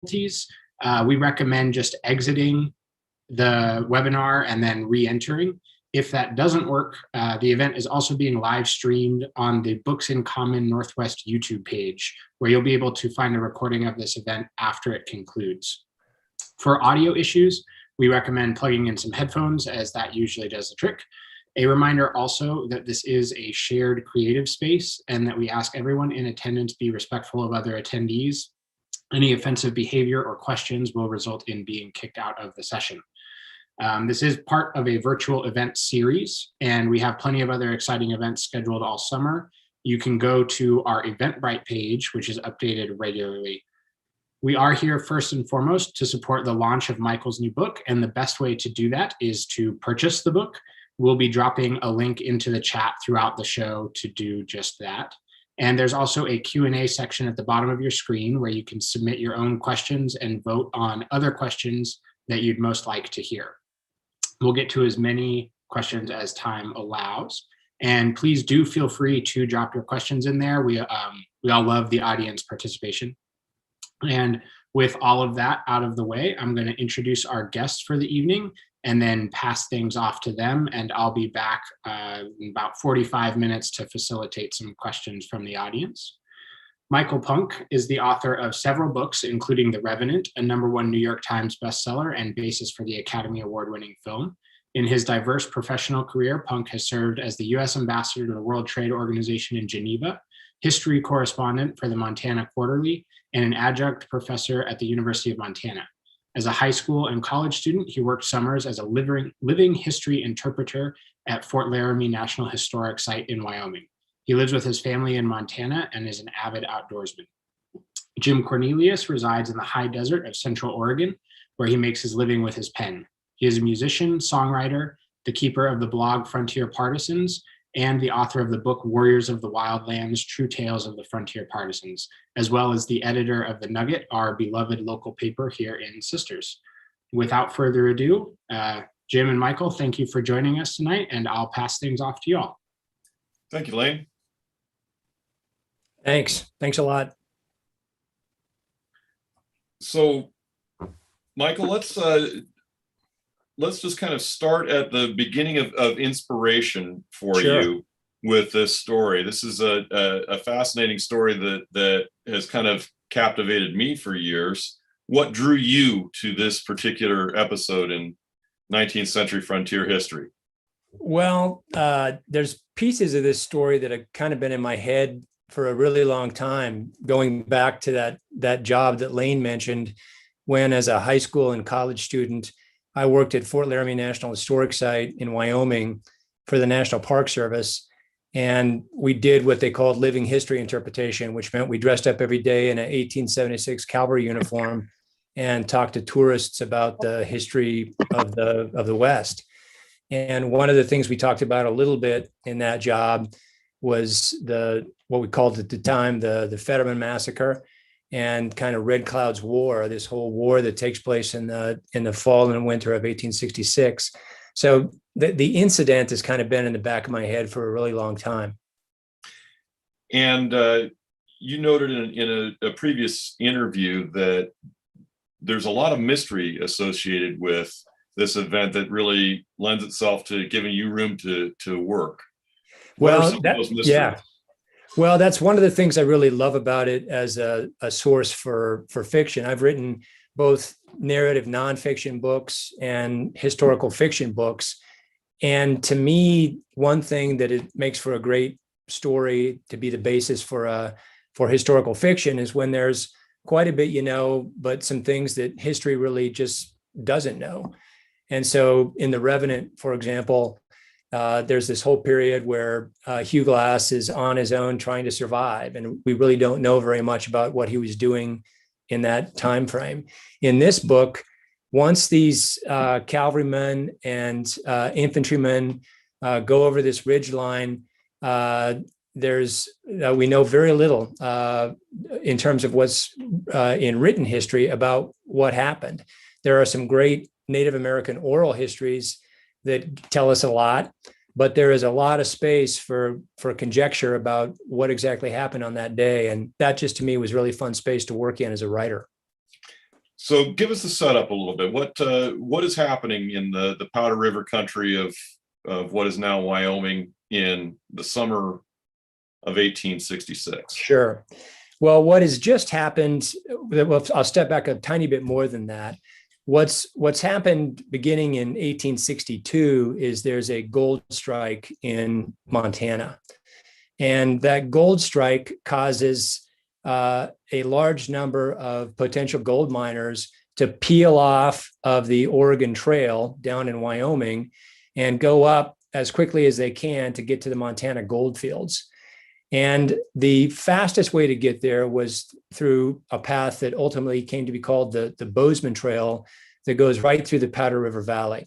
difficulties, we recommend just exiting the webinar and then re-entering. If that doesn't work, the event is also being live streamed on the Books in Common Northwest YouTube page, where you'll be able to find a recording of this event after it concludes. For audio issues, we recommend plugging in some headphones, as that usually does the trick. A reminder also that this is a shared creative space and that we ask everyone in attendance be respectful of other attendees. Any offensive behavior or questions will result in being kicked out of the session. This is part of a virtual event series, and we have plenty of other exciting events scheduled all summer. You can go to our Eventbrite page, which is updated regularly. We are here first and foremost to support the launch of Michael's new book, and the best way to do that is to purchase the book. We'll be dropping a link into the chat throughout the show to do just that. And there's also a Q&A section at the bottom of your screen where you can submit your own questions and vote on other questions that you'd most like to hear. We'll get to as many questions as time allows. And please do feel free to drop your questions in there. We all love the audience participation. And with all of that out of the way, I'm going to introduce our guests for the evening and then pass things off to them. And I'll be back in about 45 minutes to facilitate some questions from the audience. Michael Punke is the author of several books, including The Revenant, a #1 New York Times bestseller and basis for the Academy Award-winning film. In his diverse professional career, Punke has served as the U.S. ambassador to the World Trade Organization in Geneva, history correspondent for the Montana Quarterly, and an adjunct professor at the University of Montana. As a high school and college student, he worked summers as a living history interpreter at Fort Laramie National Historic Site in Wyoming. He lives with his family in Montana and is an avid outdoorsman. Jim Cornelius resides in the high desert of Central Oregon, where he makes his living with his pen. He is a musician, songwriter, the keeper of the blog Frontier Partisans, and the author of the book Warriors of the Wildlands, True Tales of the Frontier Partisans, as well as the editor of The Nugget, our beloved local paper here in Sisters. Without further ado, Jim and Michael, thank you for joining us tonight, and I'll pass things off to you all. Thank you, Lane. Thanks a lot. So, Michael, let's just kind of start at the beginning of inspiration for Sure. you with this story. This is a fascinating story that has kind of captivated me for years. What drew you to this particular episode in 19th century frontier history? Well, there's pieces of this story that have kind of been in my head for a really long time, going back to that job that Lane mentioned, when as a high school and college student, I worked at Fort Laramie National Historic Site in Wyoming for the National Park Service. And we did what they called living history interpretation, which meant we dressed up every day in an 1876 cavalry uniform and talked to tourists about the history of the West. And one of the things we talked about a little bit in that job was what we called at the time the Fetterman Massacre and kind of Red Cloud's War, this whole war that takes place in the fall and winter of 1866. So the incident has kind of been in the back of my head for a really long time. And you noted in a previous interview that there's a lot of mystery associated with this event that really lends itself to giving you room to work. Well, yeah. Well, that's one of the things I really love about it as a source for fiction. I've written both narrative nonfiction books and historical fiction books. And to me, one thing that it makes for a great story to be the basis for historical fiction is when there's quite a bit but some things that history really just doesn't know. And so in The Revenant, for example, there's this whole period where Hugh Glass is on his own trying to survive, and we really don't know very much about what he was doing in that time frame. In this book, once these cavalrymen and infantrymen go over this ridgeline, we know very little in terms of what's in written history about what happened. There are some great Native American oral histories that tell us a lot, but there is a lot of space for conjecture about what exactly happened on that day. And that just to me was really fun space to work in as a writer. So give us the setup a little bit. What is happening in the Powder River country of what is now Wyoming in the summer of 1866? Sure. Well, what has just happened, well, I'll step back a tiny bit more than that. What's happened beginning in 1862 is there's a gold strike in Montana. And that gold strike causes a large number of potential gold miners to peel off of the Oregon Trail down in Wyoming and go up as quickly as they can to get to the Montana gold fields. And the fastest way to get there was through a path that ultimately came to be called the Bozeman Trail that goes right through the Powder River Valley.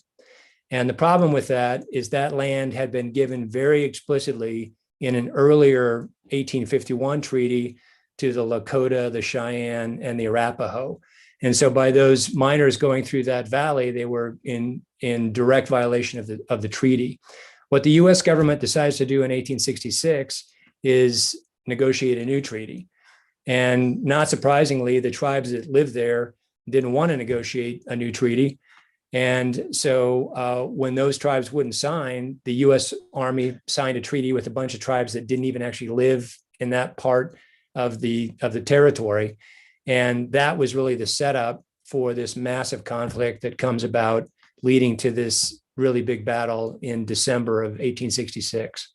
And the problem with that is that land had been given very explicitly in an earlier 1851 treaty to the Lakota, the Cheyenne, and the Arapaho. And so by those miners going through that valley, they were in direct violation of the treaty. What the US government decides to do in 1866 is negotiate a new treaty. And not surprisingly, the tribes that lived there didn't want to negotiate a new treaty. And so when those tribes wouldn't sign, the US Army signed a treaty with a bunch of tribes that didn't even actually live in that part of the territory. And that was really the setup for this massive conflict that comes about, leading to this really big battle in December of 1866.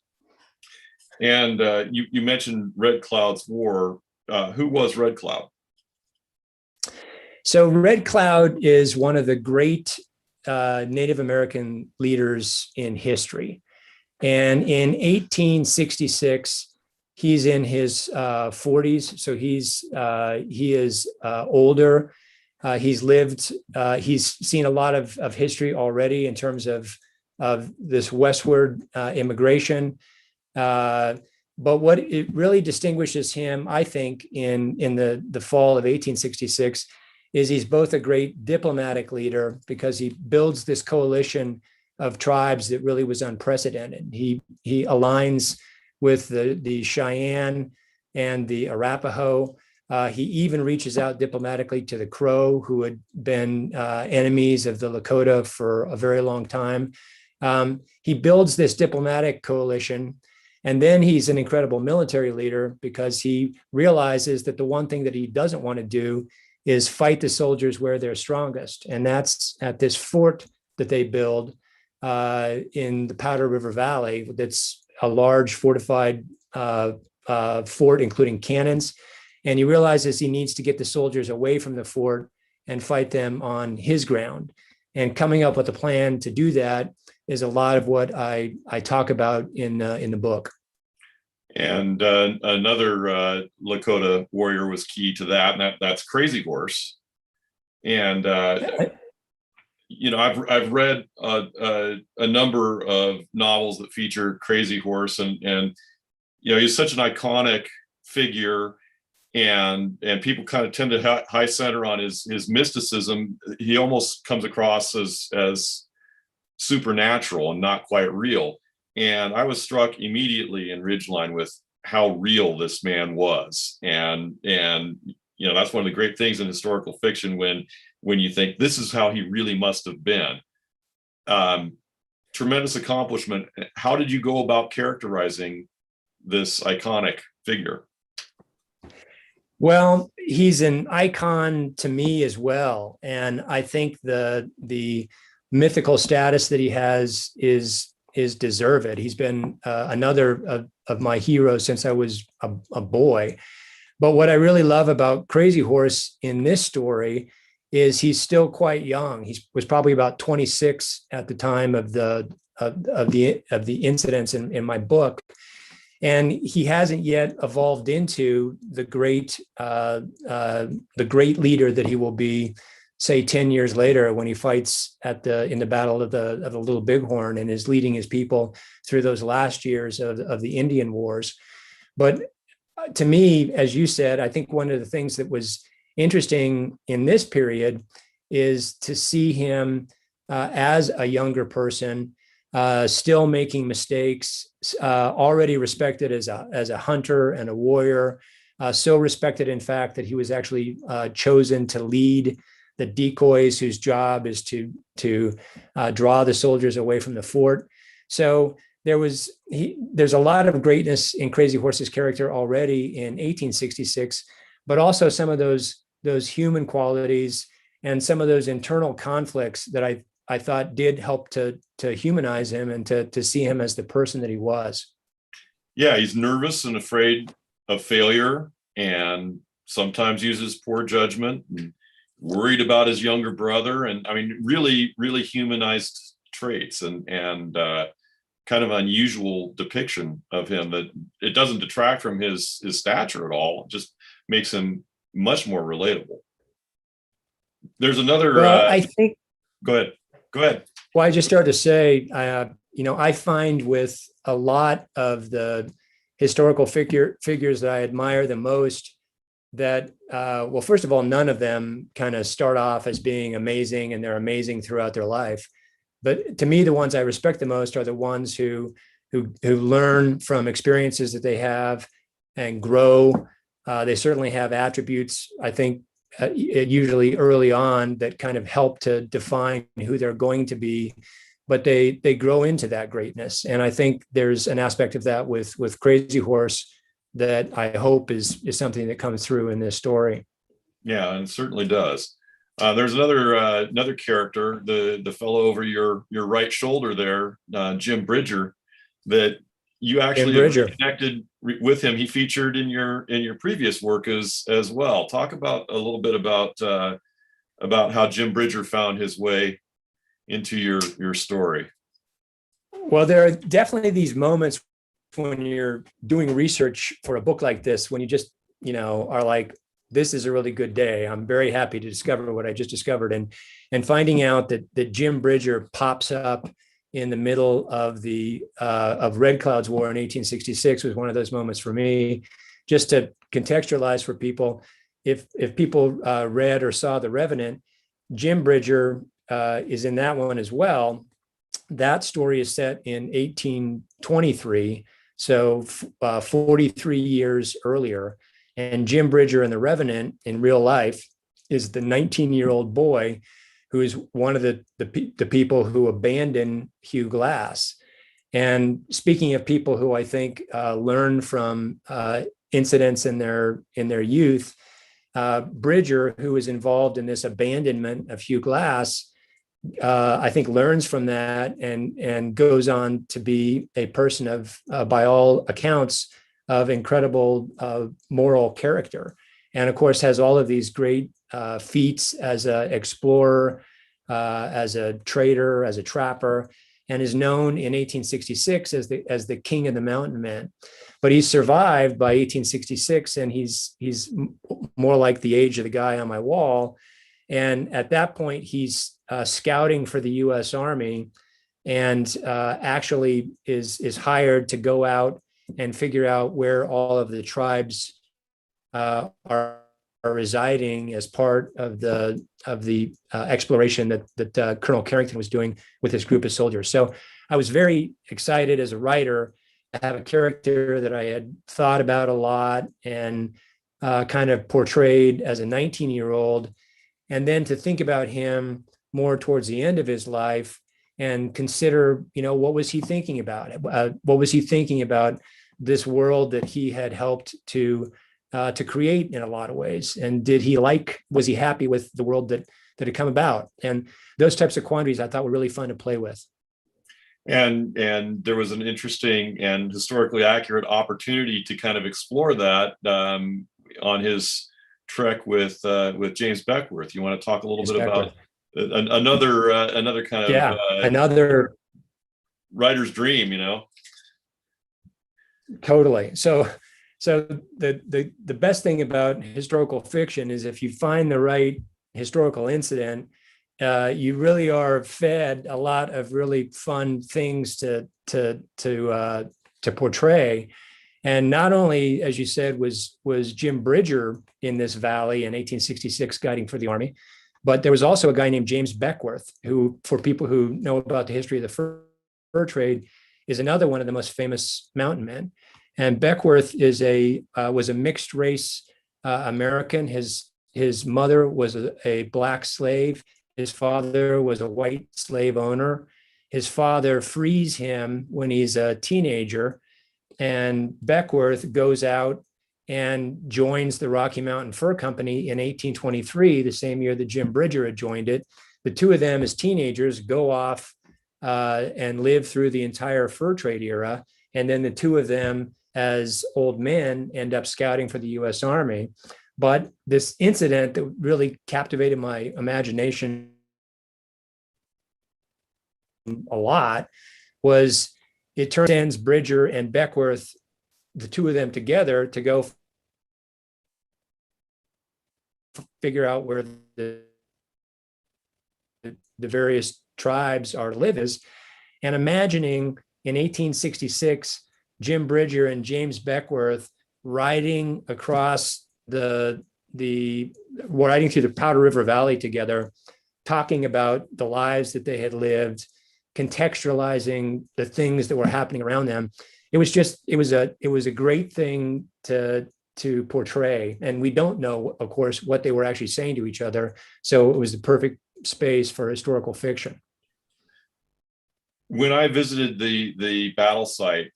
And you mentioned Red Cloud's War. Who was Red Cloud? So Red Cloud is one of the great Native American leaders in history. And in 1866, he's in his 40s. So he is older. He's seen a lot of history already in terms of this westward immigration. But what it really distinguishes him, I think, in the fall of 1866 is he's both a great diplomatic leader because he builds this coalition of tribes that really was unprecedented. He aligns with the Cheyenne and the Arapaho. He even reaches out diplomatically to the Crow, who had been enemies of the Lakota for a very long time. He builds this diplomatic coalition. And then he's an incredible military leader because he realizes that the one thing that he doesn't want to do is fight the soldiers where they're strongest. And that's at this fort that they build in the Powder River Valley. That's a large fortified fort, including cannons. And he realizes he needs to get the soldiers away from the fort and fight them on his ground. And coming up with a plan to do that is a lot of what I talk about in the book. And another Lakota warrior was key to that, and that's Crazy Horse. And I've read a number of novels that feature Crazy Horse, and he's such an iconic figure, and people kind of tend to high center on his mysticism. He almost comes across as supernatural and not quite real. And I was struck immediately in Ridgeline with how real this man was. And that's one of the great things in historical fiction when you think this is how he really must have been. Tremendous accomplishment. How did you go about characterizing this iconic figure? Well, he's an icon to me as well. And I think the mythical status that he has is deserved. He's been another of my heroes since I was a boy. But what I really love about Crazy Horse in this story is he's still quite young. He was probably about 26 at the time of the incidents in my book. And he hasn't yet evolved into the great leader that he will be, say, 10 years later when he fights in the battle of the Little Bighorn and is leading his people through those last years of the Indian Wars. But to me, as you said, I think one of the things that was interesting in this period is to see him as a younger person, still making mistakes, already respected as a hunter and a warrior, so respected, in fact, that he was actually chosen to lead the decoys whose job is to draw the soldiers away from the fort. So there's a lot of greatness in Crazy Horse's character already in 1866, but also some of those human qualities and some of those internal conflicts that I thought did help to humanize him and to see him as the person that he was. Yeah, he's nervous and afraid of failure, and sometimes uses poor judgment, and worried about his younger brother. And I mean, really, really humanized traits, and kind of unusual depiction of him that it doesn't detract from his stature at all. It just makes him much more relatable. There's another. Well, I think. Go ahead. Well, I just started to say, I find with a lot of the historical figures that I admire the most that, well, first of all, none of them kind of start off as being amazing, and they're amazing throughout their life. But to me, the ones I respect the most are the ones who learn from experiences that they have and grow. They certainly have attributes, I think, usually early on, that kind of help to define who they're going to be, but they grow into that greatness. And I think there's an aspect of that with Crazy Horse that I hope is something that comes through in this story. Yeah, and it certainly does. There's another character, the fellow over your right shoulder there, Jim Bridger, that you actually connected with him. He featured in your previous work as well. Talk about a little bit about how Jim Bridger found his way into your story. Well, there are definitely these moments when you're doing research for a book like this, when you just, are like, this is a really good day. I'm very happy to discover what I just discovered. And finding out that Jim Bridger pops up in the middle of of Red Cloud's War in 1866 was one of those moments for me. Just to contextualize for people, if people read or saw The Revenant, Jim Bridger is in that one as well. That story is set in 1823, so 43 years earlier. And Jim Bridger in The Revenant in real life is the 19-year-old boy who is one of the people who abandoned Hugh Glass. And speaking of people who I think learn from incidents in their youth, Bridger, who is involved in this abandonment of Hugh Glass, I think learns from that and goes on to be a person of, by all accounts, of incredible moral character. And of course, has all of these great feats as an explorer, as a trader, as a trapper, and is known in 1866 as the king of the mountain men. But he's survived by 1866, and he's more like the age of the guy on my wall. And at that point, he's scouting for the U.S. Army, and actually is hired to go out and figure out where all of the tribes are residing as part of the exploration that Colonel Carrington was doing with his group of soldiers. So I was very excited as a writer to have a character that I had thought about a lot and kind of portrayed as a 19-year-old, and then to think about him more towards the end of his life and consider, what was he thinking about? What was he thinking about this world that he had helped to create in a lot of ways? And was he happy with the world that had come about? And those types of quandaries I thought were really fun to play with. And there was an interesting and historically accurate opportunity to kind of explore that on his trek with James Beckworth. You want to talk a little bit about another kind of another writer's dream, Totally. So the best thing about historical fiction is if you find the right historical incident, you really are fed a lot of really fun things to portray. And not only, as you said, was Jim Bridger in this valley in 1866 guiding for the Army, but there was also a guy named James Beckworth, who, for people who know about the history of the fur trade, is another one of the most famous mountain men. And Beckworth was a mixed race American. His his mother was a black slave. His father was a white slave owner. His father frees him when he's a teenager, and Beckworth goes out and joins the Rocky Mountain Fur Company in 1823, the same year that Jim Bridger had joined it. The two of them as teenagers go off and live through the entire fur trade era. And then the two of them as old men end up scouting for the US Army. But this incident that really captivated my imagination a lot was it sends Bridger and Beckworth, the two of them together, to go figure out where the various tribes are living. And imagining in 1866, Jim Bridger and James Beckworth riding across riding through the Powder River Valley together, talking about the lives that they had lived, contextualizing the things that were happening around them. It was a great thing to portray. And we don't know, of course, what they were actually saying to each other. So it was the perfect space for historical fiction. When I visited the battle site,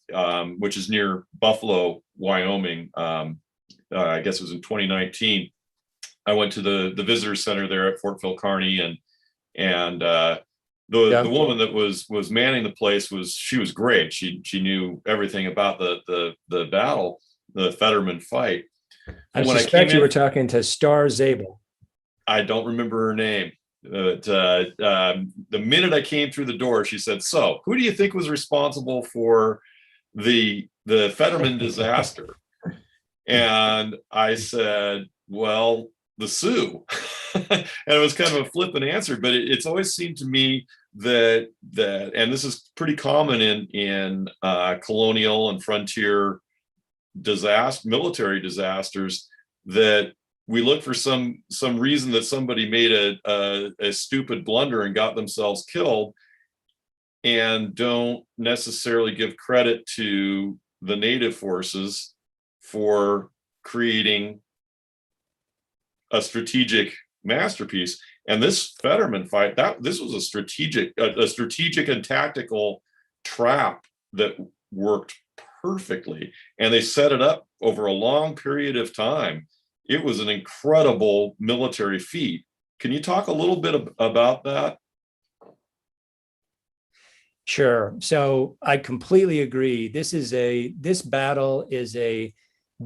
which is near Buffalo, Wyoming, I guess it was in 2019, I went to the visitor center there at Fort Phil Kearny, and the woman that was manning the place she was great. She knew everything about the battle, the Fetterman fight. I suspect you were talking to Star Zabel. I don't remember her name. But the minute I came through the door, she said, "So, who do you think was responsible for the Fetterman disaster?" And I said, "Well, the Sioux." And it was kind of a flippant answer, but it's always seemed to me that and this is pretty common in colonial and frontier military disasters, that we look for some reason that somebody made a stupid blunder and got themselves killed, and don't necessarily give credit to the native forces for creating a strategic masterpiece. And this Fetterman fight, this was a strategic and tactical trap that worked perfectly, and they set it up over a long period of time. It was an incredible military feat. Can you talk a little bit about that? Sure. So I completely agree. This battle is a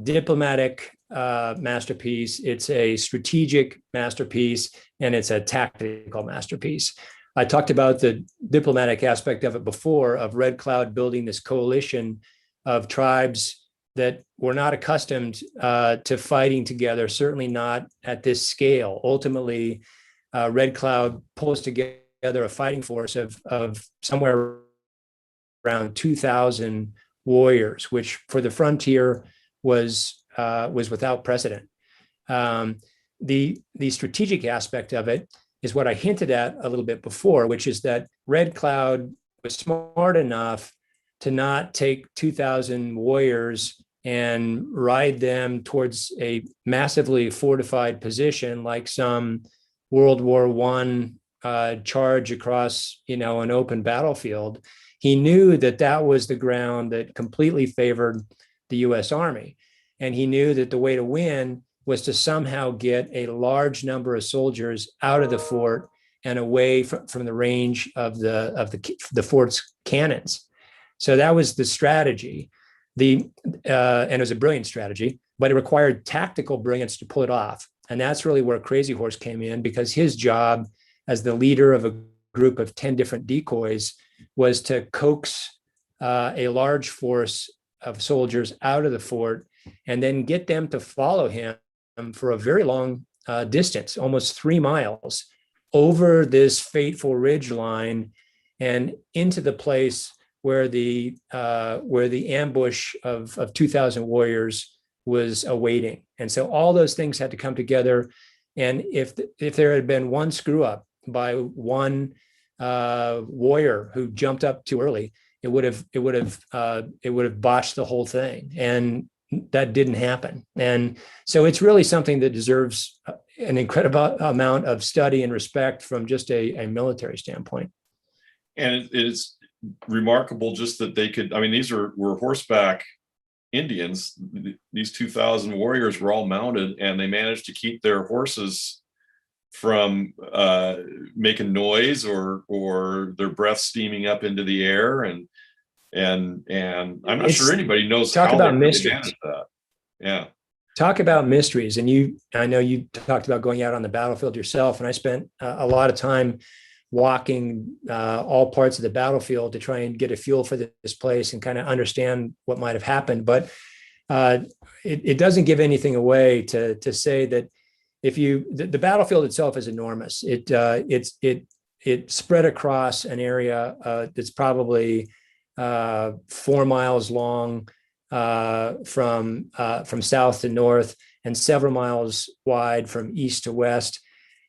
diplomatic masterpiece. It's a strategic masterpiece, and it's a tactical masterpiece. I talked about the diplomatic aspect of it before, of Red Cloud building this coalition of tribes that were not accustomed to fighting together, certainly not at this scale. Ultimately, Red Cloud pulls together a fighting force of somewhere around 2,000 warriors, which for the frontier was without precedent. The strategic aspect of it is what I hinted at a little bit before, which is that Red Cloud was smart enough to not take 2,000 warriors and ride them towards a massively fortified position like some World War I charge across, an open battlefield. He knew that was the ground that completely favored the US Army. And he knew that the way to win was to somehow get a large number of soldiers out of the fort and away from the range of the fort's cannons. So that was the strategy. And it was a brilliant strategy, but it required tactical brilliance to pull it off. And that's really where Crazy Horse came in, because his job as the leader of a group of 10 different decoys was to coax a large force of soldiers out of the fort and then get them to follow him for a very long distance, almost 3 miles, over this fateful ridgeline and into the place where the ambush of 2,000 warriors was awaiting. And so all those things had to come together. And if there had been one screw up by one warrior who jumped up too early, it would have botched the whole thing. And that didn't happen. And so it's really something that deserves an incredible amount of study and respect from just a military standpoint. And it's remarkable just that they could, I mean, these were horseback Indians. These 2,000 warriors were all mounted, and they managed to keep their horses from making noise or their breath steaming up into the air. And I'm not sure anybody knows talk how about they mysteries. managed that. Yeah. Talk about mysteries. And I know you talked about going out on the battlefield yourself, and I spent a lot of time walking all parts of the battlefield to try and get a feel for this place and kind of understand what might have happened. But it doesn't give anything away to say that if the battlefield itself is enormous. It spread across an area that's probably 4 miles long from south to north and several miles wide from east to west.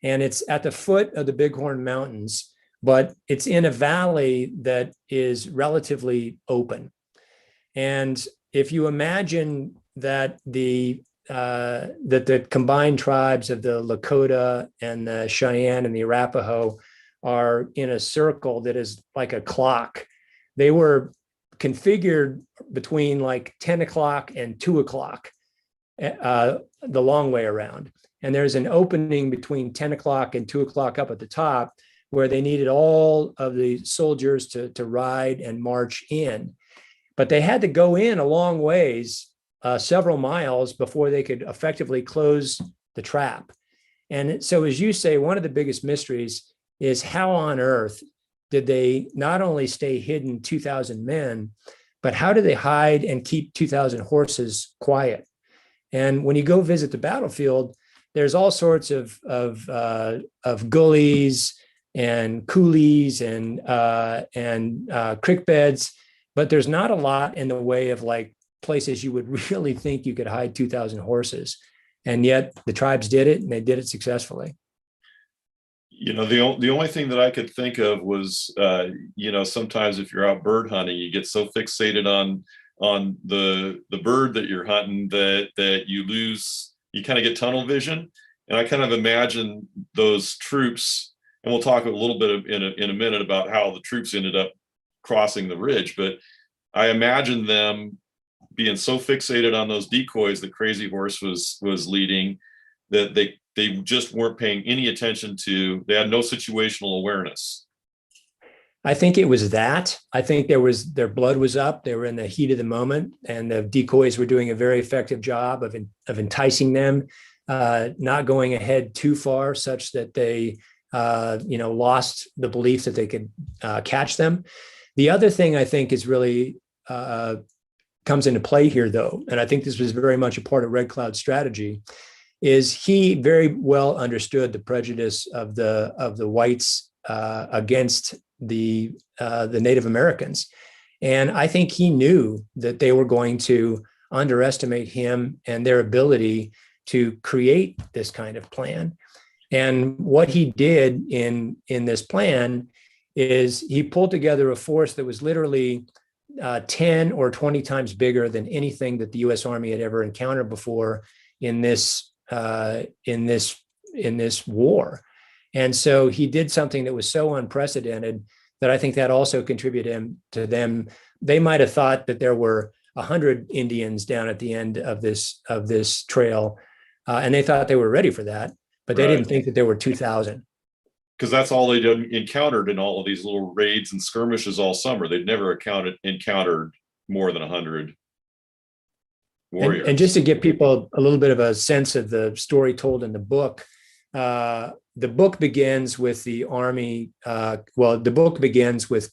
And it's at the foot of the Bighorn Mountains, but it's in a valley that is relatively open. And if you imagine that the combined tribes of the Lakota and the Cheyenne and the Arapaho are in a circle that is like a clock, they were configured between like 10 o'clock and 2 o'clock, the long way around. And there's an opening between 10 o'clock and 2 o'clock up at the top where they needed all of the soldiers to ride and march in. But they had to go in a long ways, several miles, before they could effectively close the trap. And so, as you say, one of the biggest mysteries is how on earth did they not only stay hidden 2,000 men, but how do they hide and keep 2,000 horses quiet? And when you go visit the battlefield, there's all sorts of gullies and coulees and creek beds, but there's not a lot in the way of like places you would really think you could hide 2,000 horses. And yet the tribes did it, and they did it successfully. You know, the only thing that I could think of was, sometimes if you're out bird hunting, you get so fixated on the bird that you're hunting that you kind of get tunnel vision. And I kind of imagine those troops, and we'll talk a little bit in a minute about how the troops ended up crossing the ridge, but I imagine them being so fixated on those decoys that Crazy Horse was leading that they just weren't paying any attention to. They had no situational awareness. I think it was that. I think their blood was up. They were in the heat of the moment, and the decoys were doing a very effective job of enticing them, not going ahead too far, such that they, lost the belief that they could catch them. The other thing I think is really comes into play here, though, and I think this was very much a part of Red Cloud's strategy, is he very well understood the prejudice of the whites against the Native Americans. And I think he knew that they were going to underestimate him and their ability to create this kind of plan. And what he did in this plan is he pulled together a force that was literally 10 or 20 times bigger than anything that the U.S. Army had ever encountered before in this war. And so he did something that was so unprecedented that I think that also contributed to them. They might have thought that there were 100 Indians down at the end of this trail, and they thought they were ready for that, but they didn't think that there were 2,000. Because that's all they'd encountered in all of these little raids and skirmishes all summer. They'd never encountered more than 100 warriors. And just to give people a little bit of a sense of the story told in the book begins with the army. The book begins with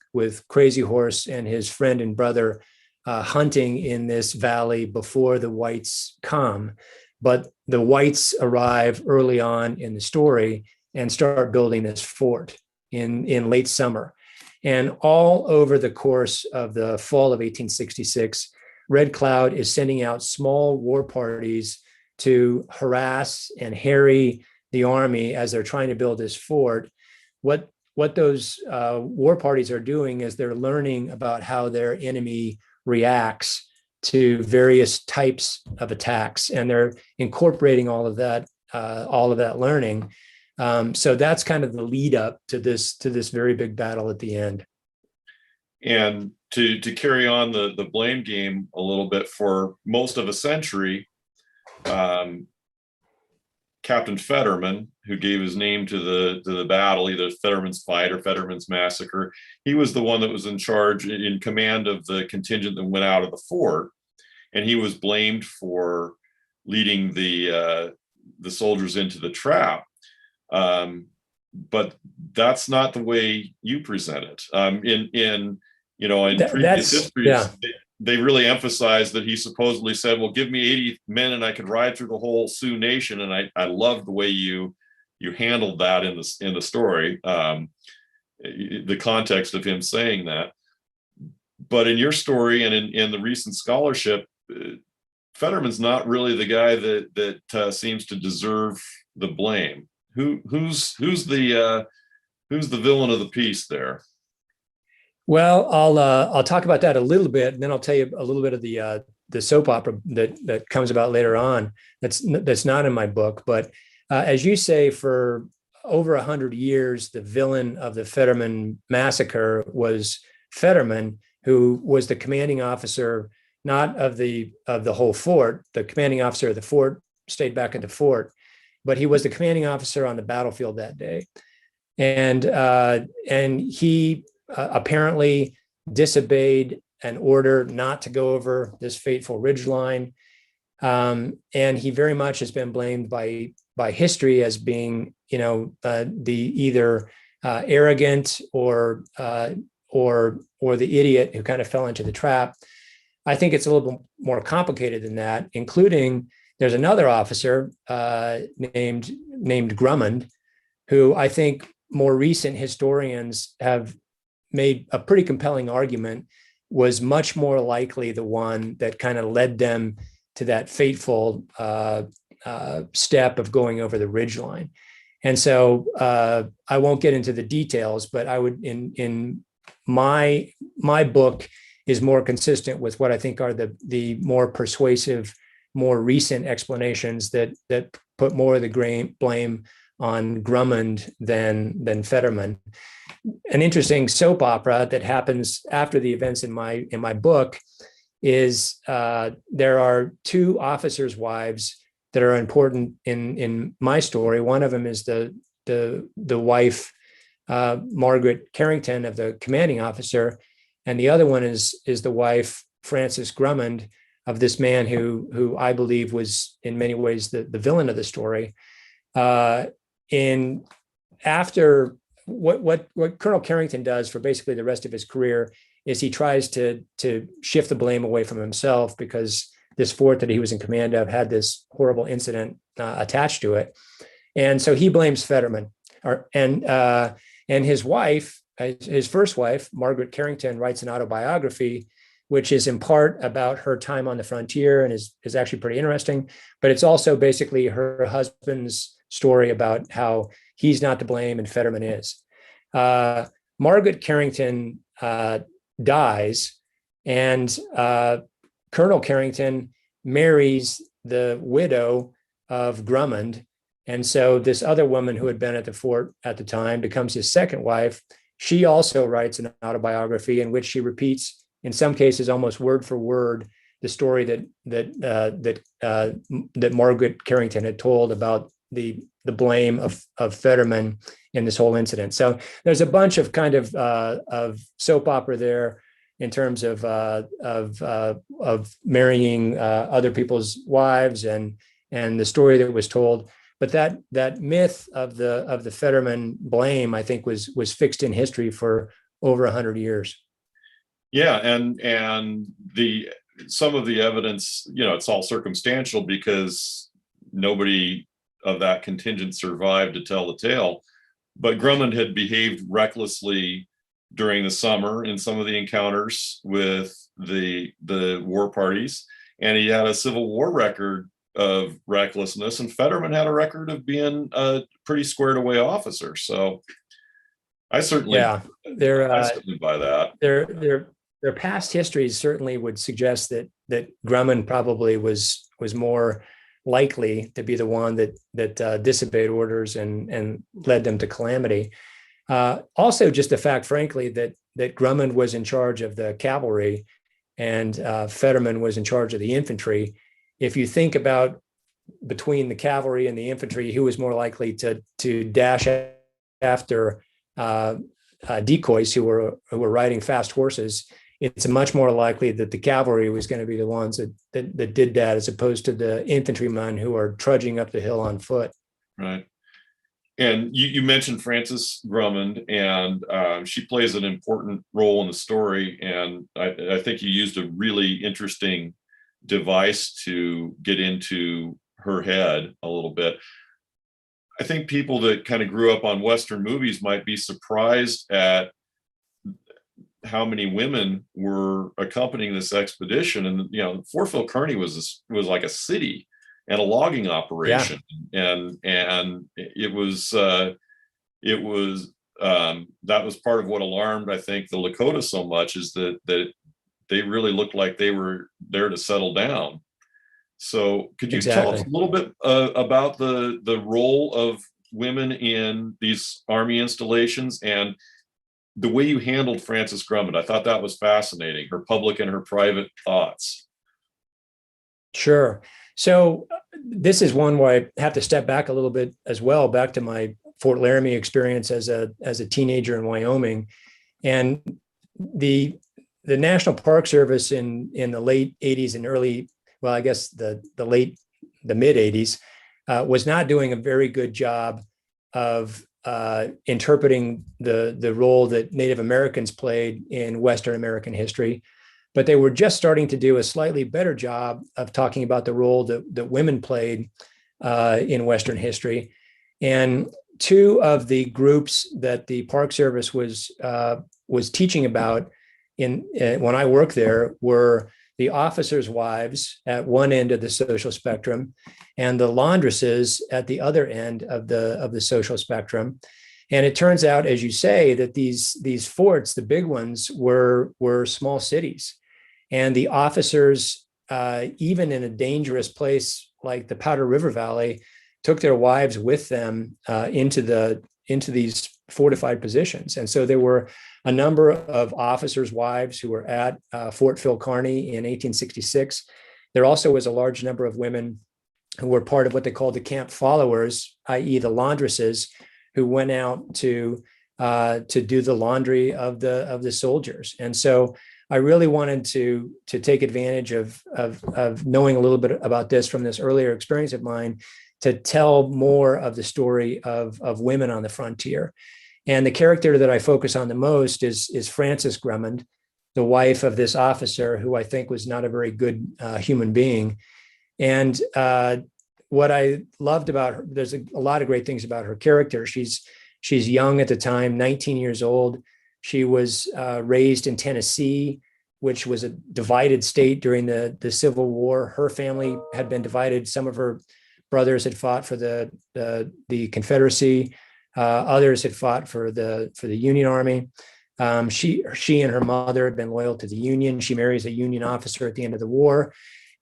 Crazy Horse and his friend and brother hunting in this valley before the whites come. But the whites arrive early on in the story and start building this fort in late summer. And all over the course of the fall of 1866, Red Cloud is sending out small war parties to harass and harry the army as they're trying to build this fort. What those war parties are doing is they're learning about how their enemy reacts to various types of attacks, and they're incorporating all of that all of that learning. So that's kind of the lead up to this very big battle at the end. And to carry on the blame game a little bit, for most of a century, Captain Fetterman, who gave his name to the battle, either Fetterman's Fight or Fetterman's Massacre, he was the one that was in charge, in command of the contingent that went out of the fort, and he was blamed for leading the soldiers into the trap. But that's not the way you present it. In previous histories, yeah, they really emphasized that he supposedly said, well, give me 80 men and I could ride through the whole Sioux nation. And I love the way you handled that in the story, the context of him saying that. But in your story and in the recent scholarship, Fetterman's not really the guy that seems to deserve the blame. Who's the villain of the piece there? Well, I'll talk about that a little bit, and then I'll tell you a little bit of the soap opera that comes about later on. That's not in my book, but as you say, for over 100 years, the villain of the Fetterman massacre was Fetterman, who was the commanding officer, not of the whole fort. The commanding officer of the fort stayed back at the fort, but he was the commanding officer on the battlefield that day, and he apparently disobeyed an order not to go over this fateful ridgeline, and he very much has been blamed by history as being, the either arrogant or the idiot who kind of fell into the trap. I think it's a little bit more complicated than that, including there's another officer named Drummond, who I think more recent historians have made a pretty compelling argument was much more likely the one that kind of led them to that fateful step of going over the ridgeline. And so I won't get into the details, but I would, in my book is more consistent with what I think are the more persuasive, more recent explanations that put more of the blame on Drummond than Fetterman. An interesting soap opera that happens after the events in my book is there are two officers' wives that are important in my story. One of them is the wife, Margaret Carrington, of the commanding officer, and the other one is the wife, Frances Drummond, of this man who I believe was in many ways the villain of the story. After what Colonel Carrington does for basically the rest of his career is he tries to shift the blame away from himself, because this fort that he was in command of had this horrible incident attached to it, and so he blames Fetterman. And his wife, his first wife, Margaret Carrington, writes an autobiography, which is in part about her time on the frontier and is actually pretty interesting. But it's also basically her husband's story about how he's not to blame and Fetterman is. Margaret Carrington dies, and Colonel Carrington marries the widow of Drummond. And so this other woman who had been at the fort at the time becomes his second wife. She also writes an autobiography in which she repeats, in some cases almost word for word, the story that Margaret Carrington had told about the blame of Fetterman in this whole incident. So there's a bunch of kind of soap opera there in terms of marrying other people's wives and the story that was told. But that myth of the Fetterman blame, I think, was fixed in history for over 100 years. Yeah, and some of the evidence, it's all circumstantial because nobody of that contingent survived to tell the tale. But Drummond had behaved recklessly during the summer in some of the encounters with the war parties, and he had a Civil War record of recklessness, and Fetterman had a record of being a pretty squared away officer. So I certainly buy that. Their past histories certainly would suggest that Drummond probably was more likely to be the one that disobeyed orders and led them to calamity. Also, just the fact, frankly, that Grummond was in charge of the cavalry and Fetterman was in charge of the infantry. If you think about between the cavalry and the infantry, who was more likely to dash after decoys who were riding fast horses, it's much more likely that the cavalry was going to be the ones that did that, as opposed to the infantrymen who are trudging up the hill on foot. Right. And you mentioned Frances Drummond, and she plays an important role in the story. And I think you used a really interesting device to get into her head a little bit. I think people that kind of grew up on Western movies might be surprised at how many women were accompanying this expedition. And, Fort Phil Kearny was like a city and a logging operation. Yeah. And it was that was part of what alarmed, I think, the Lakota so much, is that they really looked like they were there to settle down. So could you tell us a little bit about the role of women in these Army installations and the way you handled Frances Drummond? I thought that was fascinating, her public and her private thoughts. Sure. So this is one where I have to step back a little bit as well, back to my Fort Laramie experience as a teenager in Wyoming. And the National Park Service in the late 80s and early, well, I guess the mid 80s, was not doing a very good job of interpreting the role that Native Americans played in Western American history, but they were just starting to do a slightly better job of talking about the role that women played in Western history. And two of the groups that the Park Service was teaching about when I worked there were the officers' wives at one end of the social spectrum and the laundresses at the other end of the social spectrum. And it turns out, as you say, that these forts, the big ones, were small cities. And the officers, even in a dangerous place like the Powder River Valley, took their wives with them into these fortified positions. And so there were a number of officers' wives who were at Fort Phil Kearny in 1866. There also was a large number of women who were part of what they called the camp followers, i.e. the laundresses, who went out to do the laundry of the soldiers. And so I really wanted to take advantage of knowing a little bit about this from this earlier experience of mine to tell more of the story of women on the frontier. And the character that I focus on the most is Frances Drummond, the wife of this officer who I think was not a very good human being. And what I loved about her, there's a lot of great things about her character. She's young at the time, 19 years old. She was raised in Tennessee, which was a divided state during the Civil War. Her family had been divided. Some of her brothers had fought for the Confederacy. Others had fought for the Union Army. She and her mother had been loyal to the Union. She marries a Union officer at the end of the war,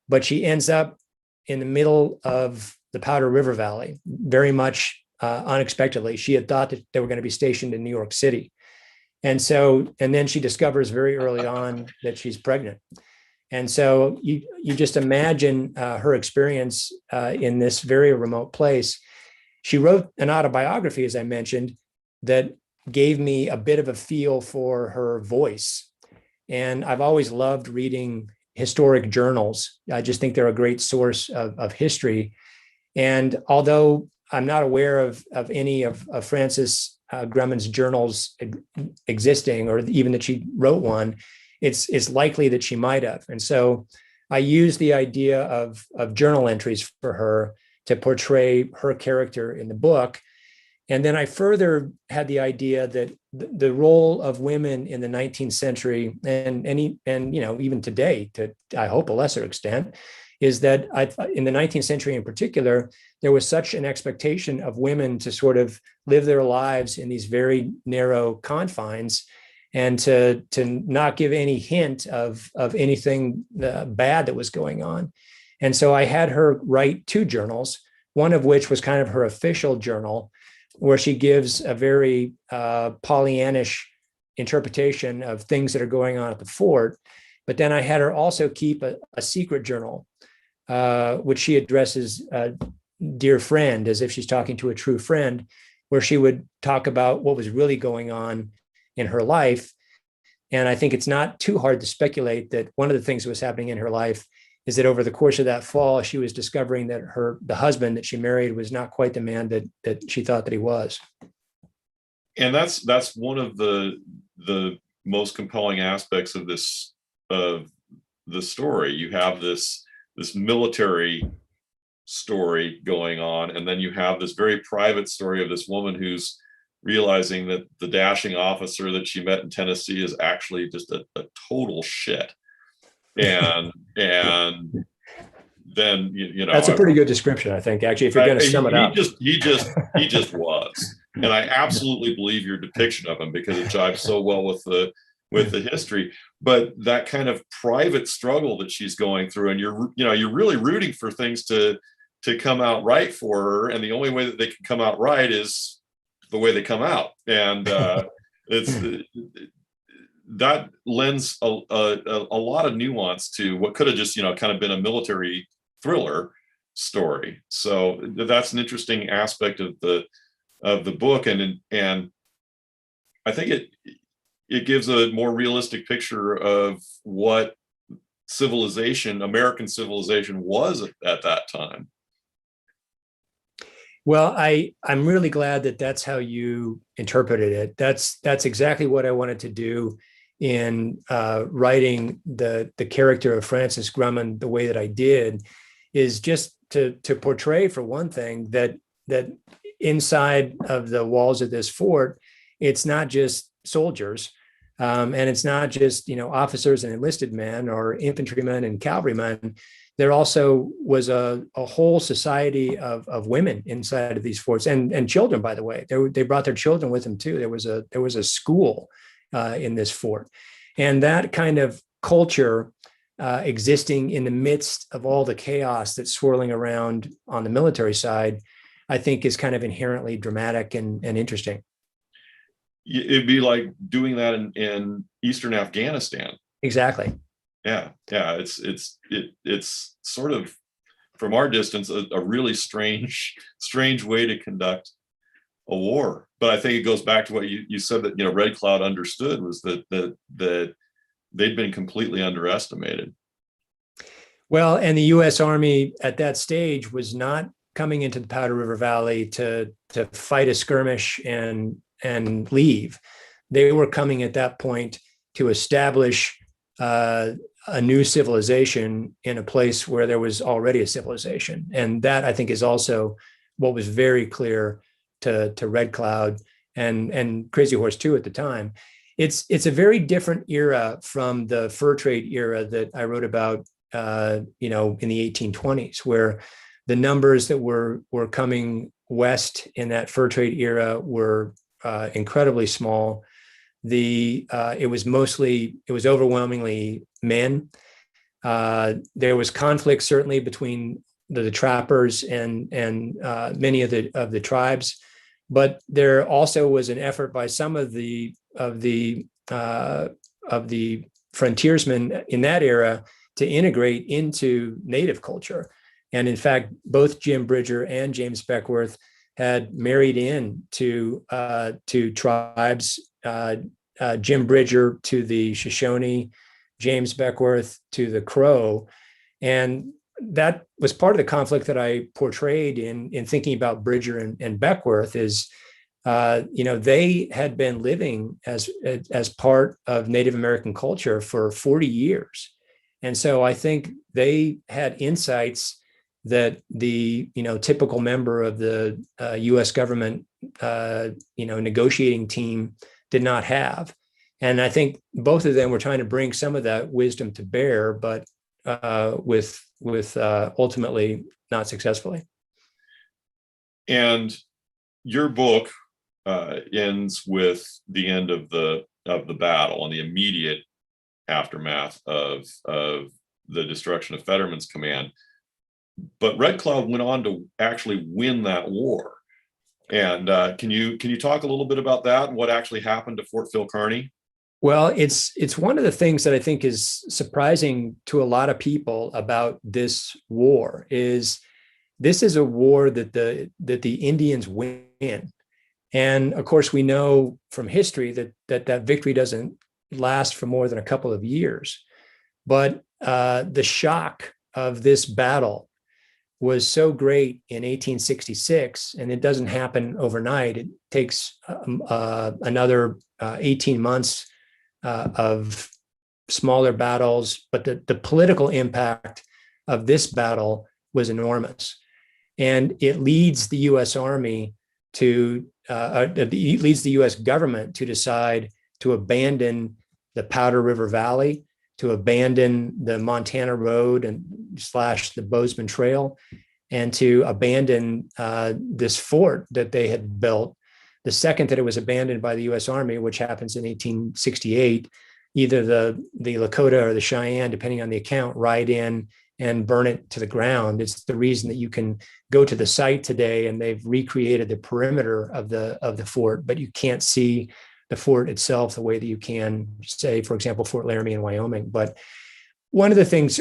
but she ends up in the middle of the Powder River Valley, very much unexpectedly. She had thought that they were going to be stationed in New York City. And then she discovers very early on that she's pregnant. And so you just imagine her experience in this very remote place. She wrote an autobiography, as I mentioned, that gave me a bit of a feel for her voice. And I've always loved reading historic journals. I just think they're a great source of history. And although I'm not aware of any of Frances Drummond's journals existing, or even that she wrote one, it's likely that she might have. And so I used the idea of journal entries for her to portray her character in the book. And then I further had the idea that the role of women in the 19th century and even today, to I hope a lesser extent, is that in the 19th century in particular, there was such an expectation of women to sort of live their lives in these very narrow confines and to not give any hint of anything bad that was going on. And so I had her write 2 journals, one of which was kind of her official journal, where she gives a very Pollyannish interpretation of things that are going on at the fort. But then I had her also keep a secret journal, which she addresses dear friend, as if she's talking to a true friend, where she would talk about what was really going on in her life. And I think it's not too hard to speculate that one of the things that was happening in her life is that over the course of that fall, she was discovering that the husband that she married was not quite the man that she thought that he was. And that's one of the most compelling aspects of the story. You have this military story going on, and then you have this very private story of this woman who's realizing that the dashing officer that she met in Tennessee is actually just a total shit. And then you know, that's a pretty good description, I think, actually, if you're going to sum it up. He just was. And I absolutely believe your depiction of him, because it jives so well with the history. But that kind of private struggle that she's going through, and you're really rooting for things to come out right for her, and the only way that they can come out right is the way they come out. And that lends a lot of nuance to what could have just kind of been a military thriller story. So that's an interesting aspect of the book, and I think it gives a more realistic picture of what American civilization was at that time. Well, I'm really glad that that's how you interpreted it. That's exactly what I wanted to do in writing the character of Francis Grumman the way that I did, is just to portray, for one thing, that inside of the walls of this fort, it's not just soldiers, and it's not just officers and enlisted men or infantrymen and cavalrymen. There also was a whole society of women inside of these forts, and children, by the way. They brought their children with them too. There was a school in this fort, and that kind of culture existing in the midst of all the chaos that's swirling around on the military side, I think is kind of inherently dramatic and interesting. It'd be like doing that in Eastern Afghanistan. Exactly. Yeah. It's sort of, from our distance, a really strange way to conduct a war. But I think it goes back to what you said, that Red Cloud understood, was that they'd been completely underestimated. Well, and the U.S. Army at that stage was not coming into the Powder River Valley to fight a skirmish and leave. They were coming at that point to establish a new civilization in a place where there was already a civilization. And that, I think, is also what was very clear to Red Cloud and Crazy Horse too at the time. It's a very different era from the fur trade era that I wrote about in the 1820s, where the numbers that were coming west in that fur trade era were incredibly small. It was overwhelmingly men. There was conflict certainly between the trappers and many of the tribes, but there also was an effort by some of the frontiersmen in that era to integrate into native culture. And in fact, both Jim Bridger and James Beckworth had married in to tribes. Jim Bridger to the Shoshone, James Beckworth to the Crow. And that was part of the conflict that I portrayed in thinking about Bridger and Beckworth is, they had been living as part of Native American culture for 40 years. And so I think they had insights that the typical member of the U.S. government negotiating team did not have. And I think both of them were trying to bring some of that wisdom to bear, but with ultimately not successfully. And your book ends with the end of the battle and the immediate aftermath of the destruction of Fetterman's command. but Red Cloud went on to actually win that war. And can you talk a little bit about that and what actually happened to Fort Phil Kearny? Well, it's one of the things that I think is surprising to a lot of people about this war is this is a war that the Indians win. And of course, we know from history that victory doesn't last for more than a couple of years. But the shock of this battle was so great in 1866, and it doesn't happen overnight. It takes another 18 months of smaller battles, but the political impact of this battle was enormous. And it leads the U.S. Army to, it leads the U.S. government to decide to abandon the Powder River Valley, to abandon the Montana Road and / the Bozeman Trail, and to abandon this fort that they had built. The second that it was abandoned by the U.S. Army, which happens in 1868, either the Lakota or the Cheyenne, depending on the account, ride in and burn it to the ground. It's the reason that you can go to the site today and they've recreated the perimeter of the fort, but you can't see the fort itself the way that you can, say, for example, Fort Laramie in Wyoming. But one of the things,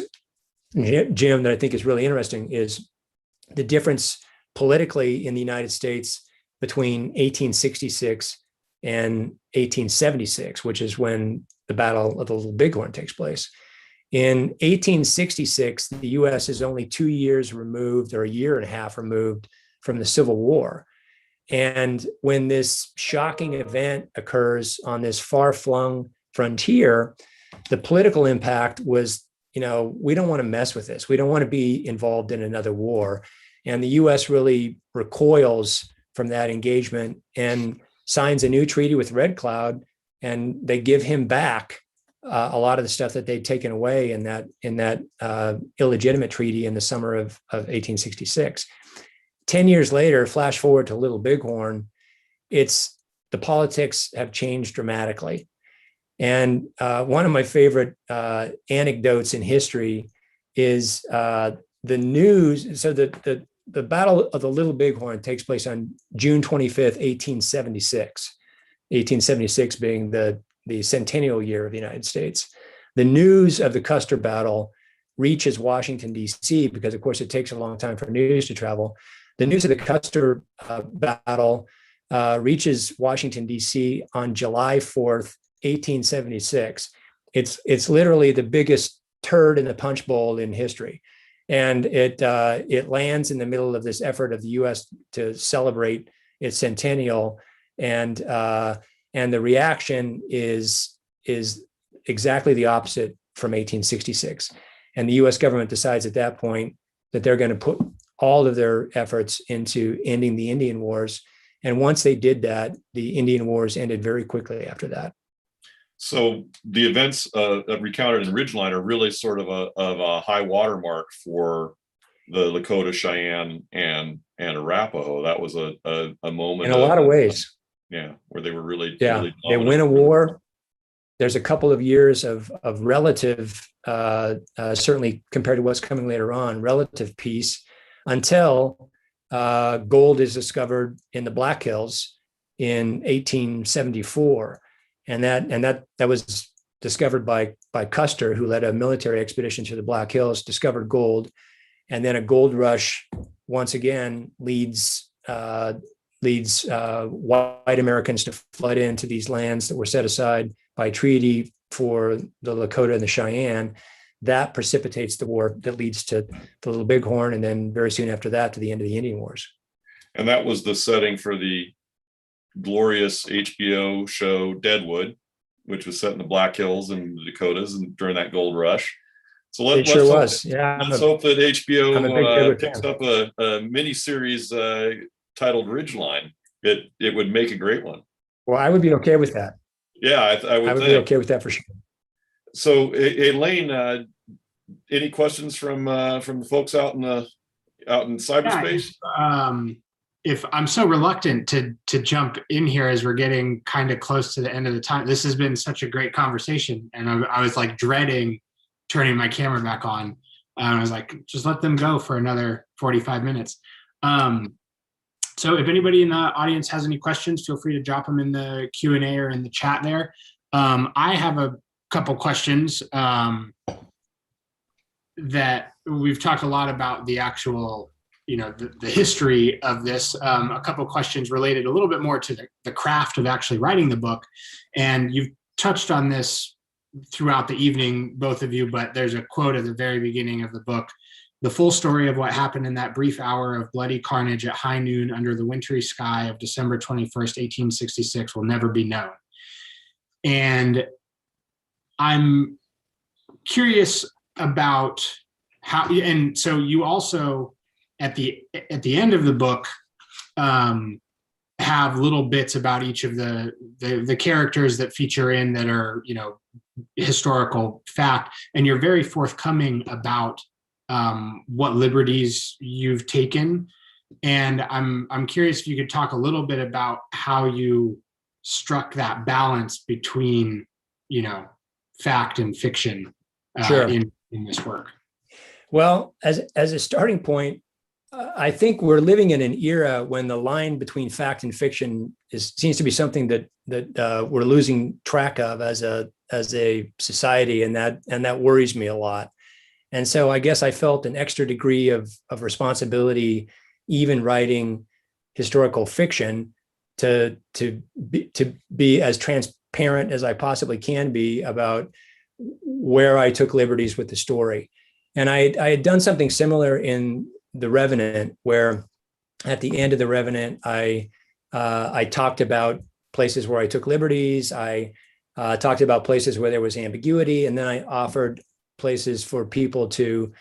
Jim, that I think is really interesting is the difference politically in the United States between 1866 and 1876, which is when the Battle of the Little Bighorn takes place. In 1866, the U.S. is only 2 years removed, or a year and a half removed, from the Civil War. And when this shocking event occurs on this far-flung frontier, the political impact was, we don't want to mess with this. We don't want to be involved in another war. And the U.S. really recoils from that engagement and signs a new treaty with Red Cloud, and they give him back a lot of the stuff that they'd taken away in that illegitimate treaty in the summer of 1866. 10 years later, flash forward to Little Bighorn, the politics have changed dramatically. And one of my favorite anecdotes in history is the news. So the Battle of the Little Bighorn takes place on June 25th, 1876, 1876 being the centennial year of the United States. The news of the Custer battle reaches Washington, D.C., because, of course, it takes a long time for news to travel. The news of the Custer battle reaches Washington, D.C. on July 4th, 1876. It's literally the biggest turd in the punch bowl in history. And it lands in the middle of this effort of the U.S. to celebrate its centennial. And the reaction is exactly the opposite from 1866. And the U.S. government decides at that point that they're going to put all of their efforts into ending the Indian Wars. And once they did that, the Indian Wars ended very quickly after that. So the events recounted in Ridgeline are really sort of a high watermark for the Lakota, Cheyenne, and Arapaho. That was a moment in a lot of ways. Yeah, where they were really they win a war. There's a couple of years of relative, certainly compared to what's coming later on, relative peace, until gold is discovered in the Black Hills in 1874, and that was discovered by Custer, who led a military expedition to the Black Hills, discovered gold, and then a gold rush once again leads white Americans to flood into these lands that were set aside by treaty for the Lakota and the Cheyenne. That precipitates the war that leads to the Little Bighorn, and then very soon after that to the end of the Indian Wars. And that was the setting for the glorious HBO show Deadwood, which was set in the Black Hills and the Dakotas and during that gold rush. So let's hope that HBO picks up a mini series titled Ridgeline. It would make a great one. Well, I would be okay with that. Yeah, I would be okay with that for sure. So, Elaine, any questions from the folks out in cyberspace? If I'm so reluctant to jump in here as we're getting kind of close to the end of the time, this has been such a great conversation, and I was like dreading turning my camera back on. I was like, just let them go for another 45 minutes. So if anybody in the audience has any questions, feel free to drop them in the Q&A or in the chat there. I have a couple questions that we've talked a lot about the actual, the history of this. A couple questions related a little bit more to the craft of actually writing the book. And you've touched on this throughout the evening, both of you, but there's a quote at the very beginning of the book. The full story of what happened in that brief hour of bloody carnage at high noon under the wintry sky of December 21st, 1866 will never be known. And I'm curious about how, and so you also at the end of the book have little bits about each of the characters that feature in that are, historical fact, and you're very forthcoming about what liberties you've taken. And I'm curious if you could talk a little bit about how you struck that balance between, fact and fiction Sure. in this work. Well, as a starting point, I think we're living in an era when the line between fact and fiction seems to be something that we're losing track of as a society, and that worries me a lot. And so I guess I felt an extra degree of responsibility, even writing historical fiction, to be as transparent as I possibly can be about where I took liberties with the story. And I had done something similar in The Revenant, where at the end of The Revenant, I talked about places where I took liberties. I talked about places where there was ambiguity, and then I offered places for people to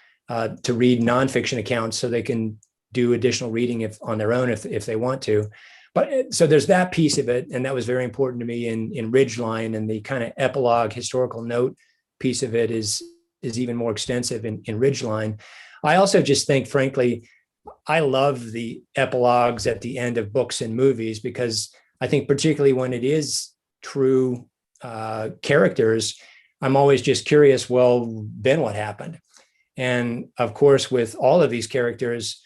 read nonfiction accounts so they can do additional reading on their own if they want to. But so there's that piece of it, and that was very important to me in Ridgeline, and the kind of epilogue historical note piece of it is even more extensive in Ridgeline. I also just think, frankly, I love the epilogues at the end of books and movies, because I think particularly when it is true characters, I'm always just curious, well, then what happened? And of course, with all of these characters,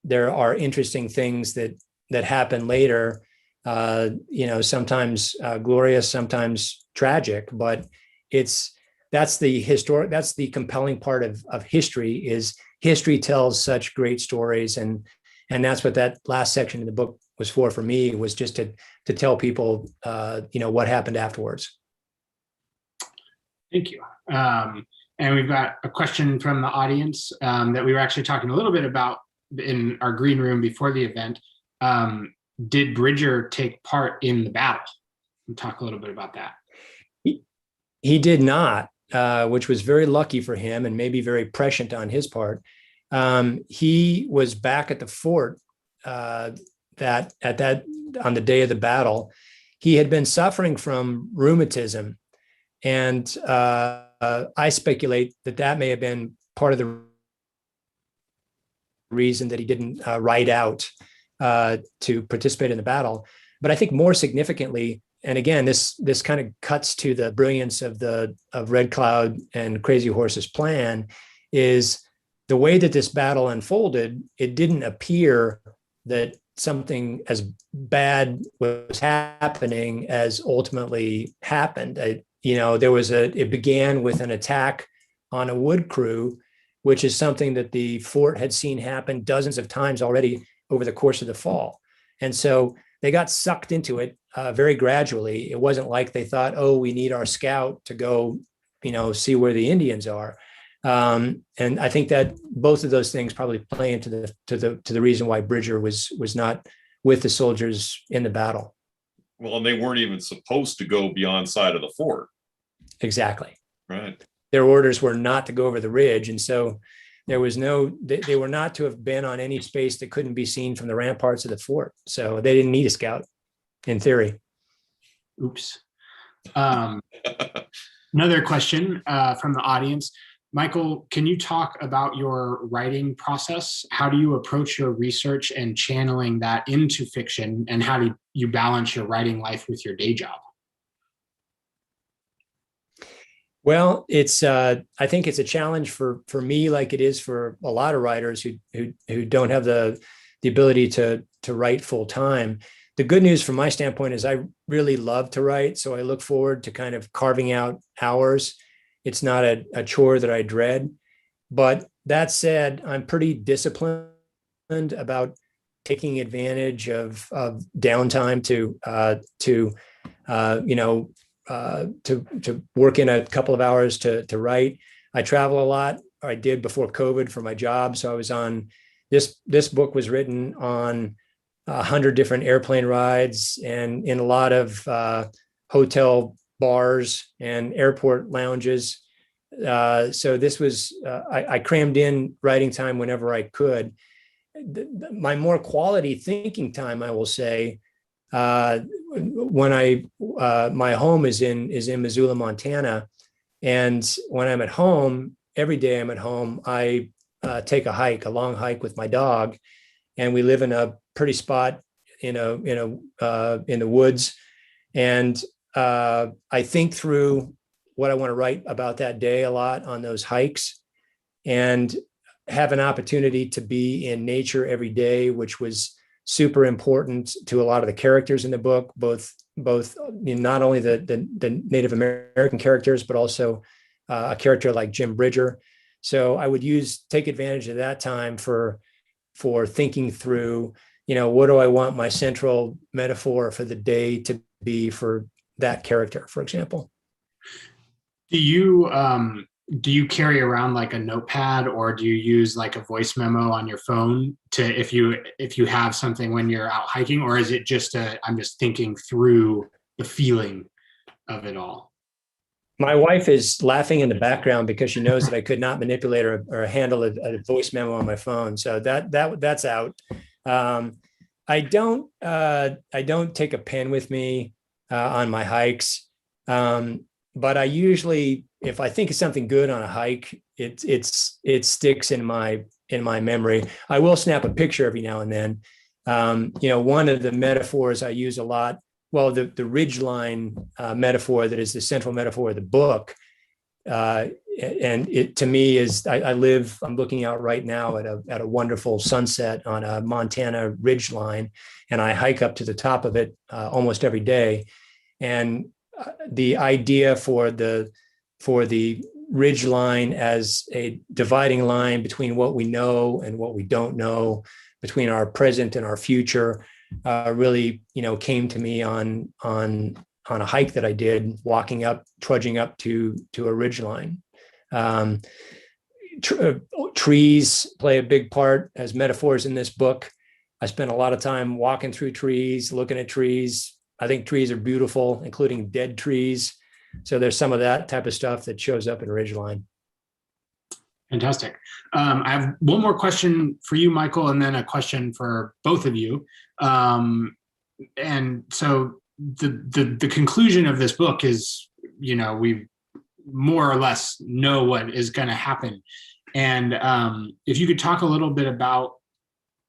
there are interesting things that happen later, sometimes glorious, sometimes tragic, but that's the compelling part of history. Is history tells such great stories, and that's what that last section of the book was for me, was just to tell people what happened afterwards. Thank you. And we've got a question from the audience that we were actually talking a little bit about in our green room before the event. Did Bridger take part in the battle? We'll talk a little bit about that. He did not, which was very lucky for him and maybe very prescient on his part. He was back at the fort on the day of the battle. He had been suffering from rheumatism, and I speculate that may have been part of the reason that he didn't ride out to participate in the battle. But I think more significantly, and again, this kind of cuts to the brilliance of Red Cloud and Crazy Horse's plan, is the way that this battle unfolded. It didn't appear that something as bad was happening as ultimately happened. It began with an attack on a wood crew, which is something that the fort had seen happen dozens of times already over the course of the fall. And so they got sucked into it very gradually. It wasn't like they thought, oh, we need our scout to go, see where the Indians are. And I think that both of those things probably play into the reason why Bridger was not with the soldiers in the battle. Well, and they weren't even supposed to go beyond side of the fort. Exactly. Right. Their orders were not to go over the ridge. And so there was they were not to have been on any space that couldn't be seen from the ramparts of the fort. So they didn't need a scout, in theory. Oops. Another question from the audience. Michael, can you talk about your writing process? How do you approach your research and channeling that into fiction? And how do you balance your writing life with your day job? Well, I think it's a challenge for me, like it is for a lot of writers who don't have the ability to write full time. The good news from my standpoint is I really love to write, so I look forward to kind of carving out hours. It's not a chore that I dread. But that said, I'm pretty disciplined about taking advantage of downtime to work in a couple of hours to write. I travel a lot. Or I did before COVID for my job. So I was on this book was written on 100 different airplane rides and in a lot of hotel bars and airport lounges. So this was I crammed in writing time whenever I could. My more quality thinking time, I will say, when my home is in Missoula, Montana, and when I'm at home, every day I'm at home, I take a long hike with my dog, and we live in a pretty spot in the woods, and I think through what I want to write about that day a lot on those hikes, and have an opportunity to be in nature every day, which was super important to a lot of the characters in the book, both not only the Native American characters, but also a character like Jim Bridger. So I would take advantage of that time for thinking through, what do I want my central metaphor for the day to be for that character, for example. Do you carry around like a notepad, or do you use like a voice memo on your phone to if you have something when you're out hiking, or is it just I'm just thinking through the feeling of it all? My wife is laughing in the background because she knows that I could not manipulate or handle a voice memo on my phone. So that's out. I don't take a pen with me on my hikes. But I usually, if I think of something good on a hike, it sticks in my memory. I will snap a picture every now and then. One of the metaphors I use a lot, well, the Ridgeline metaphor that is the central metaphor of the book, and it to me is I'm looking out right now at a wonderful sunset on a Montana ridgeline, and I hike up to the top of it almost every day, and the idea for the ridge line as a dividing line between what we know and what we don't know, between our present and our future, really, came to me on a hike that I did, trudging up to a ridge line. Trees play a big part as metaphors in this book. I spent a lot of time walking through trees, looking at trees. I think trees are beautiful, including dead trees. So there's some of that type of stuff that shows up in Ridgeline. Fantastic. I have one more question for you, Michael, and then a question for both of you. And so the conclusion of this book is, we more or less know what is going to happen. And if you could talk a little bit about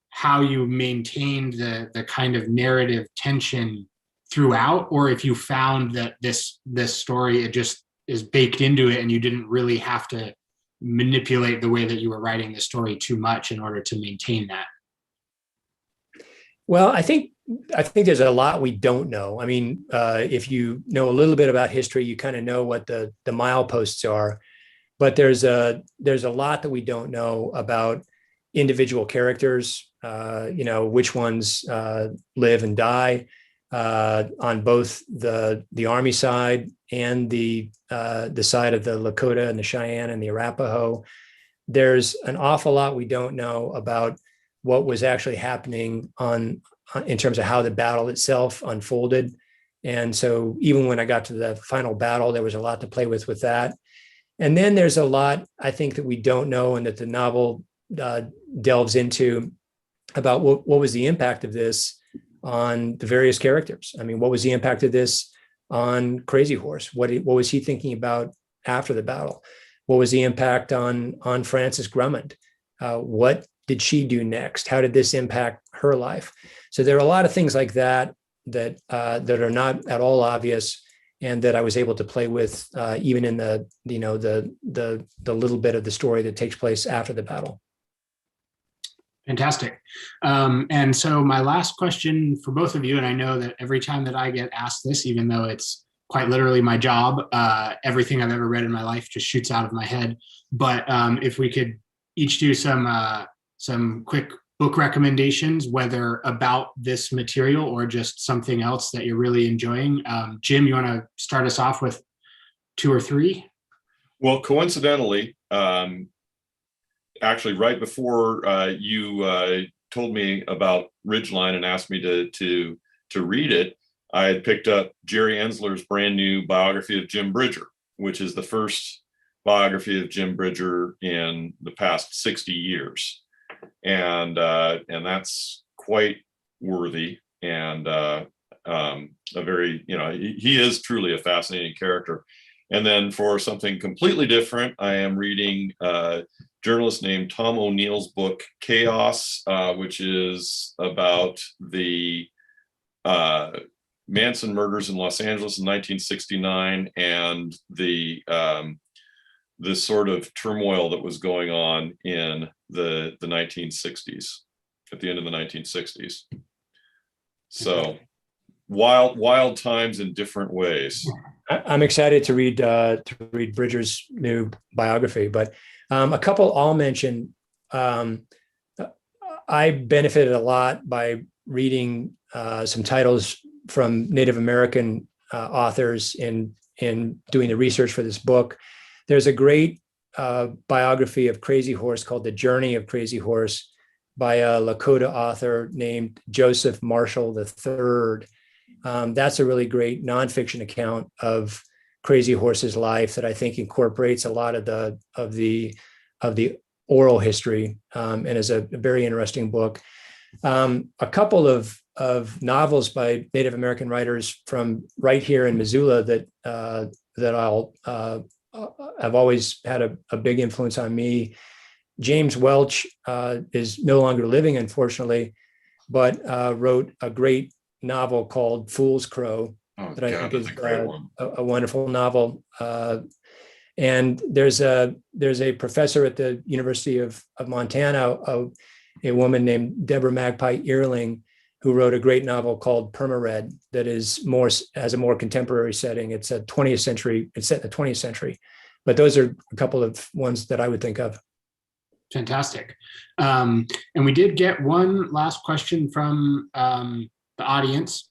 how you maintained the kind of narrative tension throughout, or if you found that this story, it just is baked into it and you didn't really have to manipulate the way that you were writing the story too much in order to maintain that. Well, I think there's a lot we don't know. I mean, if you know a little bit about history, you kind of know what the mileposts are, but there's a lot that we don't know about individual characters, which ones live and die, on both the Army side and the side of the Lakota and the Cheyenne and the Arapaho. There's an awful lot we don't know about what was actually happening in terms of how the battle itself unfolded. And so even when I got to the final battle, there was a lot to play with that. And then there's a lot, I think, that we don't know and that the novel delves into about what was the impact of this on the various characters. I mean, what was the impact of this on Crazy Horse? What was he thinking about after the battle? What was the impact on Frances Drummond? What did she do next? How did this impact her life? So there are a lot of things like that are not at all obvious. and that I was able to play with even in the little bit of the story that takes place after the battle. Fantastic. And so my last question for both of you, and I know that every time that I get asked this, even though it's quite literally my job, everything I've ever read in my life just shoots out of my head. But if we could each do some quick book recommendations, whether about this material or just something else that you're really enjoying. Jim, you want to start us off with 2 or 3? Well, coincidentally, actually, right before you told me about Ridgeline and asked me to read it, I had picked up Jerry Ensler's brand new biography of Jim Bridger, which is the first biography of Jim Bridger in the past 60 years. And that's quite worthy, and a very, he is truly a fascinating character. And then for something completely different, I am reading a journalist named Tom O'Neill's book, Chaos, which is about the Manson murders in Los Angeles in 1969 and the sort of turmoil that was going on in the 1960s, at the end of the 1960s. So wild times in different ways. I'm excited to read Bridger's new biography, but a couple I'll mention. I benefited a lot by reading some titles from Native American authors in doing the research for this book. There's a great biography of Crazy Horse called The Journey of Crazy Horse by a Lakota author named Joseph Marshall III. That's a really great nonfiction account of Crazy Horse's life that I think incorporates a lot of the oral history, and is a very interesting book. A couple of novels by Native American writers from right here in Missoula that I've always had a big influence on me. James Welch is no longer living, unfortunately, but wrote a great novel called Fool's Crow that I think is a wonderful novel. And there's a professor at the University of Montana, a woman named Deborah Magpie Earling, who wrote a great novel called Permared that has a more contemporary setting. It's set in the 20th century. But those are a couple of ones that I would think of. Fantastic. And we did get one last question from the audience.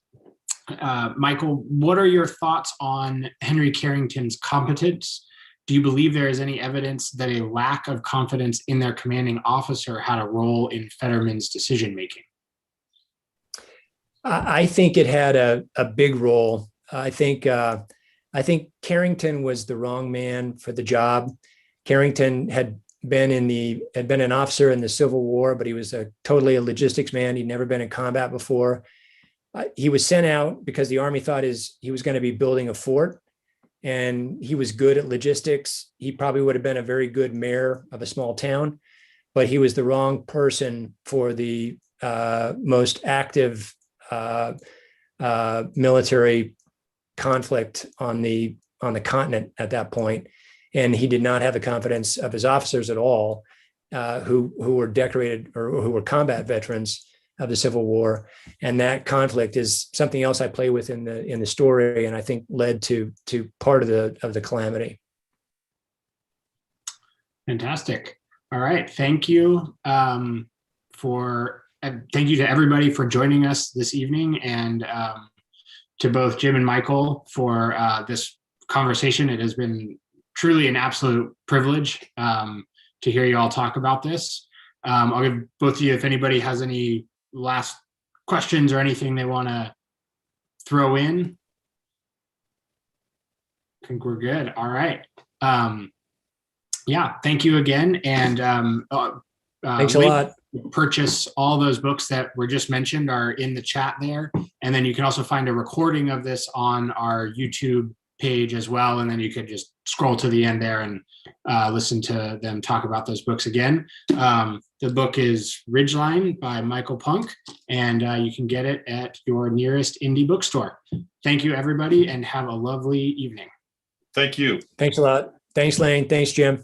Michael, what are your thoughts on Henry Carrington's competence? Do you believe there is any evidence that a lack of confidence in their commanding officer had a role in Fetterman's decision-making? I think it had a big role. I think Carrington was the wrong man for the job. Carrington had been an officer in the Civil War, but he was totally a logistics man. He'd never been in combat before. He was sent out because the Army thought he was going to be building a fort, and he was good at logistics. He probably would have been a very good mayor of a small town, but he was the wrong person for the most active military conflict on the continent at that point. And he did not have the confidence of his officers at all, who were decorated or who were combat veterans of the Civil War. And that conflict is something else I play with in the story, and I think led to part of the calamity. Fantastic. All right. Thank you thank you to everybody for joining us this evening, and to both Jim and Michael for this conversation. It has been truly an absolute privilege to hear you all talk about this. I'll give both of you, if anybody has any last questions or anything they want to throw in. I think we're good. All right. Yeah, thank you again. And thanks a lot. Purchase all those books that were just mentioned are in the chat there. And then you can also find a recording of this on our YouTube page as well. And then you could just scroll to the end there and listen to them talk about those books again. The book is Ridgeline by Michael Punke, and you can get it at your nearest indie bookstore. Thank you, everybody, and have a lovely evening. Thank you. Thanks a lot. Thanks, Lane. Thanks, Jim.